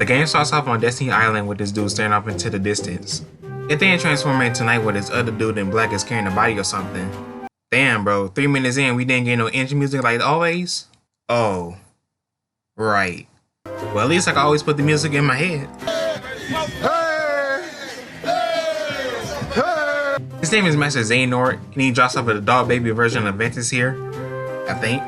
The game starts off on Destiny Island with this dude staring off into the distance. It then transforms into night where this other dude in black is carrying a body or something. Damn bro, 3 minutes in we didn't get no engine music like always? Oh. Right. Well, at least I can always put the music in my head. His name is Master Xehanort, and he drops off a dog baby version of Ventus here, I think.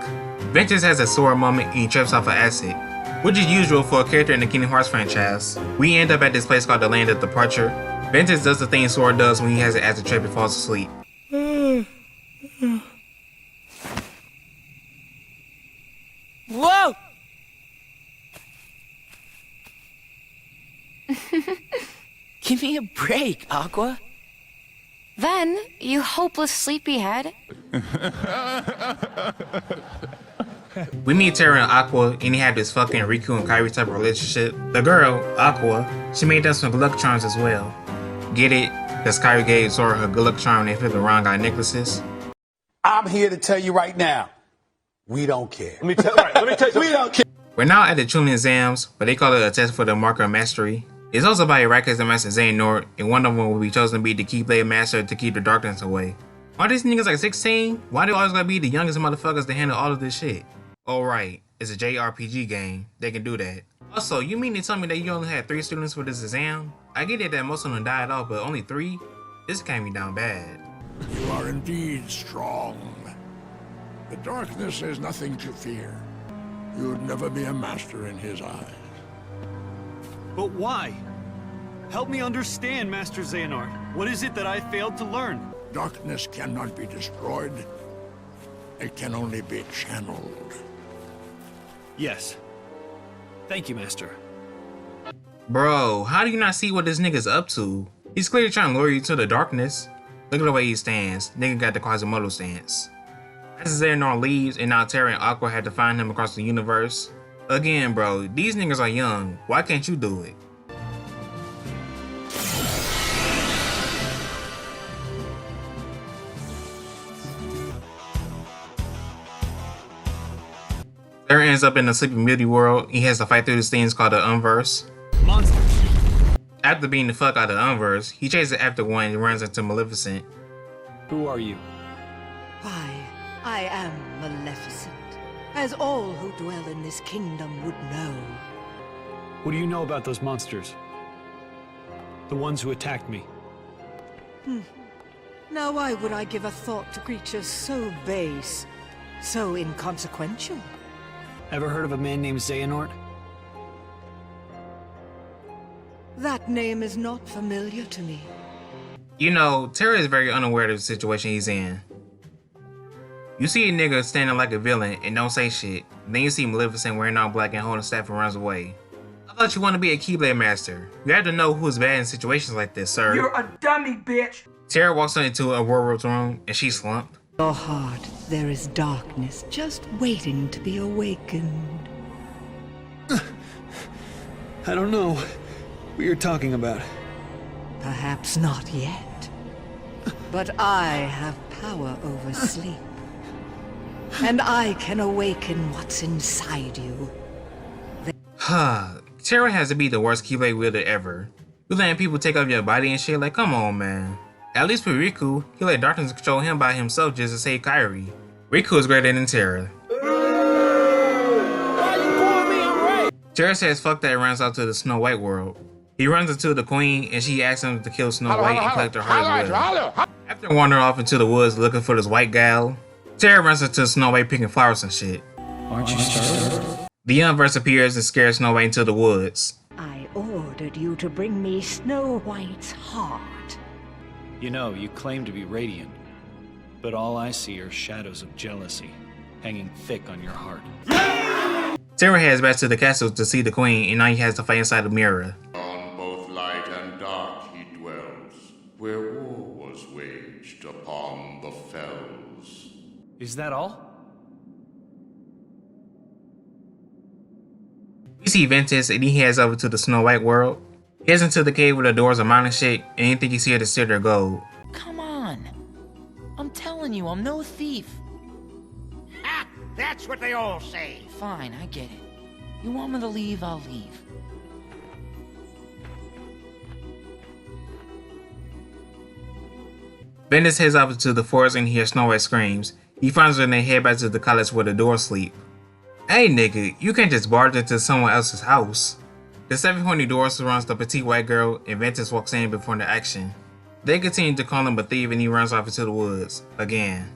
Ventus has a sword moment and he trips off of acid, which is usual for a character in the Kingdom Hearts franchise. We end up at this place called the Land of Departure. Ventus does the thing Sword does when he has an acid trip and falls asleep. Whoa! Give me a break, Aqua. Then, you hopeless sleepyhead. We meet Terra and Aqua, and they have this fucking Riku and Kairi type of relationship. The girl, Aqua, she made them some good luck charms as well. Get it? Because Kairi gave Sora her good luck charm and they flipped the wrong guy necklaces. I'm here to tell you right now, we don't care. Let me tell you something. We don't care. We're now at the Chunin exams, but they call it a test for the marker of mastery. It's also by Raikko's and Master Xehanort, and one of them will be chosen to be the Keyblade Master to keep the darkness away. Are these niggas like 16? Why do always gotta be the youngest motherfuckers to handle all of this shit? Oh right, it's a JRPG game, they can do that. Also, you mean to tell me that you only had 3 students for this exam? I get it that most of them died off, but only 3? This can't be down bad. You are indeed strong. The darkness is nothing to fear. You would never be a master in his eyes. But why? Help me understand, Master Xehanort. What is it that I failed to learn? Darkness cannot be destroyed. It can only be channeled. Yes. Thank you, Master. Bro, how do you not see what this nigga's up to? He's clearly trying to lure you to the darkness. Look at the way he stands. Nigga got the Quasimodo stance. As Xehanort leaves, and now Terra and Aqua had to find him across the universe. Again, bro, these niggas are young. Why can't you do it? Terra ends up in the Sleeping Beauty world. He has to fight through these things called the Unverse. Monsters. After beating the fuck out of the Unverse, he chases after one and runs into Maleficent. Who are you? I am Maleficent, as all who dwell in this kingdom would know. What do you know about those monsters? The ones who attacked me. Now why would I give a thought to creatures so base, so inconsequential? Ever heard of a man named Xehanort? That name is not familiar to me. You know, Terra is very unaware of the situation he's in. You see a nigga standing like a villain and don't say shit. Then you see Maleficent wearing all black and holding a staff and runs away. I thought you want to be a Keyblade Master. You have to know who's bad in situations like this, sir. You're a dummy, bitch! Terra walks into Aurora's room and she's slumped. Your heart, there is darkness just waiting to be awakened. I don't know what you're talking about. Perhaps not yet. But I have power over sleep. And I can awaken what's inside you. Terra has to be the worst Keyblade wielder ever. You letting people take over your body and shit, like come on man. At least with Riku, he let darkness control him by himself just to save Kairi. Riku is greater than Terra. Terra says fuck that and runs out to the Snow White world. He runs into the queen and she asks him to kill Snow White and collect her heart as well. After wandering off into the woods looking for this white gal, Terra runs into Snow White picking flowers and shit. Aren't you startled? The Unverse appears and scares Snow White into the woods. I ordered you to bring me Snow White's heart. You know, you claim to be radiant, but all I see are shadows of jealousy hanging thick on your heart. Terra heads back to the castle to see the queen, and now he has to fight inside the mirror. On both light and dark he dwells, where war was waged upon the fells. Is that all? We see Ventus and he heads over to the Snow White world. He heads into the cave where the doors are mine and shit, and anything he's here to steal their gold. Come on. I'm telling you, I'm no thief. Ah, that's what they all say. Fine, I get it. You want me to leave, I'll leave. Ventus heads off into the forest and hears Snow White screams. He finds her and they head back to the cottage where the dwarves sleep. Hey nigga, you can't just barge into someone else's house. The 7 horny dwarves surrounds the petite white girl and Ventus walks in before the action. They continue to call him a thief and he runs off into the woods, again.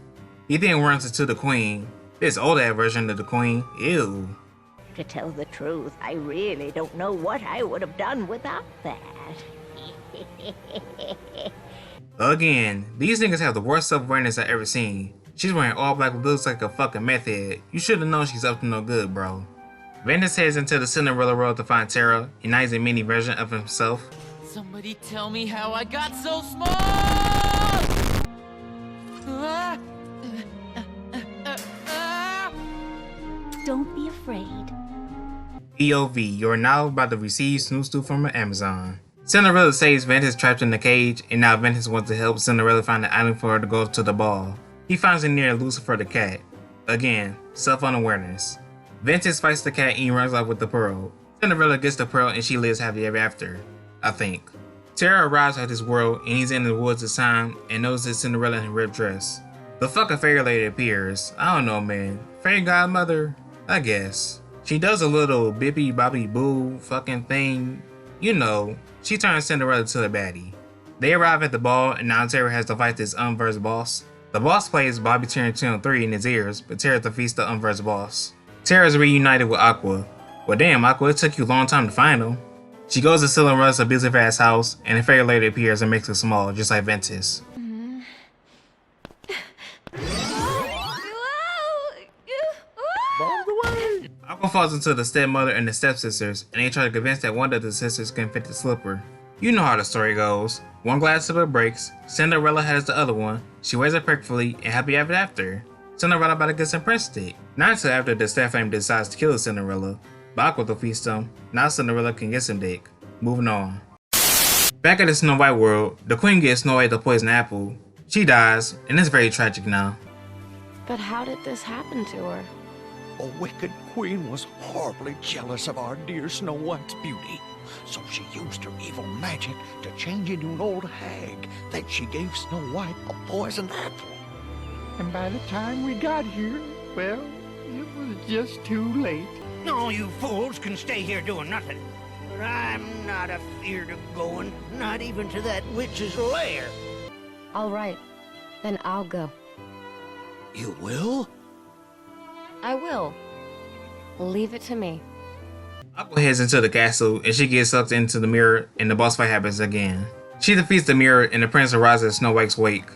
He then runs into the queen. This old ass version of the queen, ew. To tell the truth, I really don't know what I would have done without that. Again, these niggas have the worst self-awareness I've ever seen. She's wearing all black, looks like a fucking meth head. You should have known she's up to no good, bro. Ventus heads into the Cinderella world to find Terra, and now he's a mini version of himself. Somebody tell me how I got so small! Don't be afraid. POV, you're now about to receive Snoo from Amazon. Cinderella saves Ventus trapped in the cage, and now Ventus wants to help Cinderella find the island for her to go to the ball. He finds it near Lucifer the cat. Again, self-unawareness. Ventus fights the cat and he runs off with the pearl. Cinderella gets the pearl and she lives happily ever after, I think. Terra arrives at his world and he's in the woods this time and notices Cinderella in her ripped dress. The fucking fairy lady appears. I don't know, man. Fairy godmother? I guess. She does a little bippy boppy boo fucking thing. You know, she turns Cinderella to a baddie. They arrive at the ball and now Terra has to fight this unversed boss. The boss plays Bobby Tarantino 3 in his ears, but Terra defeats the unversed boss. Terra is reunited with Aqua. Well damn Aqua, it took you a long time to find him. She goes to Cinderella's abusive ass house and a fairy lady appears and makes her small, just like Ventus. Aqua falls into the stepmother and the stepsisters, and they try to convince that one of the sisters can fit the slipper. You know how the story goes. One glass slipper breaks, Cinderella has the other one, she wears it perfectly, and happy ever after. Cinderella about to get some Prince stick. Not until after the step family decides to kill Cinderella. But Aqua defeats them. Now Cinderella can get some dick. Moving on. Back at the Snow White world, the queen gives Snow White the poison apple. She dies, and it's very tragic now. But how did this happen to her? A wicked queen was horribly jealous of our dear Snow White's beauty. So she used her evil magic to change into an old hag. Then she gave Snow White a poisoned apple. And by the time we got here, well, it was just too late. No, you fools can stay here doing nothing. But I'm not afeard of going, not even to that witch's lair. All right, then I'll go. You will? I will. Leave it to me. Aqua heads into the castle and she gets sucked into the mirror and the boss fight happens again. She defeats the mirror and the prince arrives at Snow White's wake.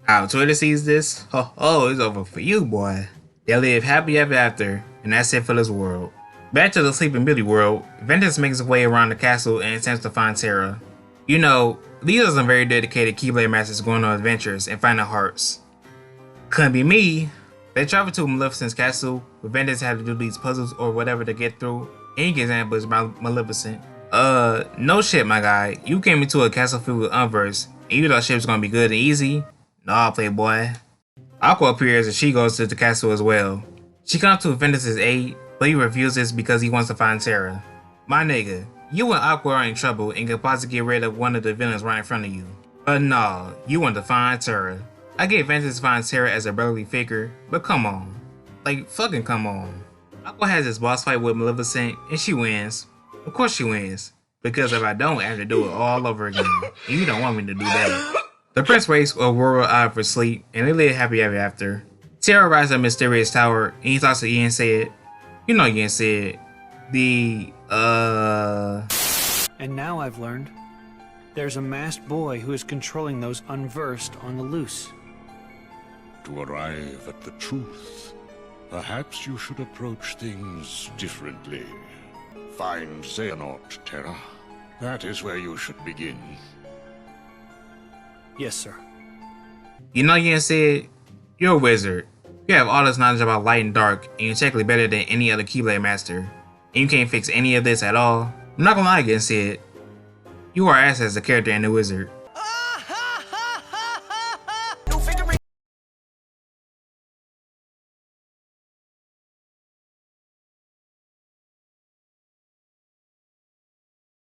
How Twitter sees this? Oh, it's over for you, boy. They live happy ever after, and that's it for this world. Back to the Sleeping Beauty world, Ventus makes his way around the castle and attempts to find Terra. You know, these are some very dedicated Keyblade masters going on adventures and finding hearts. Couldn't be me. They travel to Maleficent's castle, where Ventus had to do these puzzles or whatever to get through, and he gets ambushed by Maleficent. No shit, my guy. You came into a castle filled with unversed, and you thought shit was gonna be good and easy? Nah, playboy. Aqua appears and she goes to the castle as well. She comes to Ventus' aid, but he refuses because he wants to find Terra. My nigga, you and Aqua are in trouble and can possibly get rid of one of the villains right in front of you. But nah, you want to find Terra. I get Ventus to find Terra as a brotherly figure, but come on. Like, fucking come on. Aqua has this boss fight with Maleficent and she wins. Of course she wins. Because if I don't, I have to do it all over again. And you don't want me to do that. The prince wakes Aurora out of her sleep and they live happy ever after. Terra arrives at a mysterious tower and he talks to Ian said, you know Ian said, And now I've learned, there's a masked boy who is controlling those unversed on the loose. To arrive at the truth, perhaps you should approach things differently. Find Xehanort, Terra. That is where you should begin. Yes, sir. You know Ian said, you're a wizard. You have all this knowledge about light and dark, and you're technically better than any other Keyblade master. And you can't fix any of this at all. I'm not gonna lie, Ian said, you are ass as a character and a wizard.